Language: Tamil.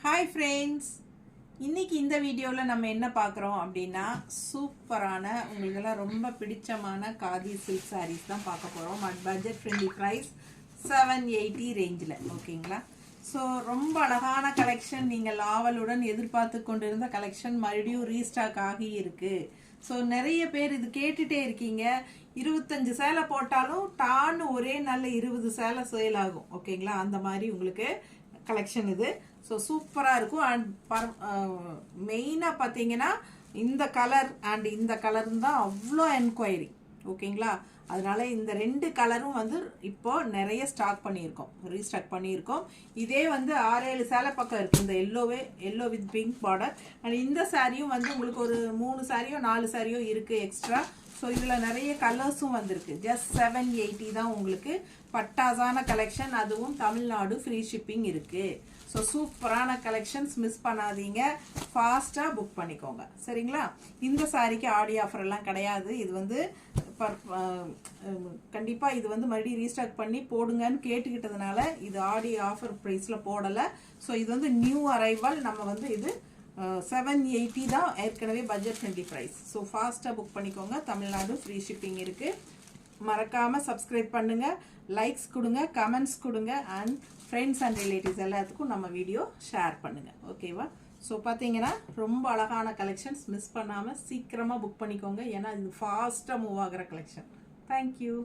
ஹாய் ஃப்ரெண்ட்ஸ், இன்னைக்கு இந்த வீடியோவில் நம்ம என்ன பார்க்குறோம் அப்படின்னா சூப்பரான உங்களுக்கெல்லாம் ரொம்ப பிடிச்சமான காதி சில்க் சாரீஸ் தான் பார்க்க போகிறோம். பட்ஜெட் ஃப்ரெண்ட்லி ப்ரைஸ் 780 ரேஞ்சில். ஓகேங்களா? ஸோ ரொம்ப அழகான கலெக்ஷன், நீங்கள் ஆவலுடன் எதிர்பார்த்து கொண்டிருந்த கலெக்ஷன் மறுபடியும் ரீஸ்டாக் ஆகி இருக்கு. ஸோ நிறைய பேர் இது கேட்டுட்டே இருக்கீங்க. 25 சேலை போட்டாலும் டான்னு ஒரே நாளில் 20 சேலை சேல் ஆகும். ஓகேங்களா? அந்த மாதிரி உங்களுக்கு கலெக்ஷன் இது. ஸோ சூப்பராக இருக்கும். அண்ட் மெயினாக பார்த்தீங்கன்னா இந்த கலர் அண்ட் இந்த கலர் தான் அவ்வளோ என்கொயரி. ஓகேங்களா? அதனால இந்த ரெண்டு கலரும் வந்து இப்போ நிறைய ஸ்டாக் பண்ணியிருக்கோம், ரீஸ்டாக் பண்ணியிருக்கோம். இதே வந்து 6-7 சேலை பக்கம் இருக்குது. இந்த yellow with pink border. And இந்த சாரியும் வந்து உங்களுக்கு ஒரு 3 சாரியோ 4 சாரியோ இருக்குது எக்ஸ்ட்ரா. ஸோ இதில் நிறைய கலர்ஸும் வந்திருக்கு. ஜஸ்ட் 780 தான் உங்களுக்கு பட்டாசான கலெக்ஷன். அதுவும் தமிழ்நாடு ஃப்ரீ ஷிப்பிங் இருக்குது. ஸோ சூப்பரான கலெக்ஷன்ஸ், மிஸ் பண்ணாதீங்க, ஃபாஸ்ட்டாக புக் பண்ணிக்கோங்க. சரிங்களா? இந்த சாரிக்கு ஆடி ஆஃபர் எல்லாம் கிடையாது. இது வந்து கண்டிப்பாக இது வந்து மறுபடியும் ரீஸ்டாக் பண்ணி போடுங்கன்னு கேட்டுக்கிட்டதுனால இது ஆடி ஆஃபர் ப்ரைஸில் போடலை. ஸோ இது வந்து நியூ அரைவல். நம்ம வந்து இது 780 தான் ஏற்கனவே பட்ஜெட் ஃப்ரெண்ட்லி ப்ரைஸ். ஸோ ஃபாஸ்ட்டாக புக் பண்ணிக்கோங்க. தமிழ்நாடு ஃப்ரீ ஷிப்பிங் இருக்குது. மறக்காமல் சப்ஸ்கிரைப் பண்ணுங்கள், லைக்ஸ் கொடுங்க, கமெண்ட்ஸ் கொடுங்க, அண்ட் ஃப்ரெண்ட்ஸ் அண்ட் ரிலேட்டிவ்ஸ் எல்லாத்துக்கும் நம்ம வீடியோ ஷேர் பண்ணுங்கள். ஓகேவா? ஸோ பார்த்தீங்கன்னா ரொம்ப அழகான கலெக்ஷன்ஸ், மிஸ் பண்ணாமல் சீக்கிரமாக புக் பண்ணிக்கோங்க. ஏன்னா இது ஃபாஸ்ட்டாக மூவ் ஆகிற கலெக்ஷன். தேங்க்யூ.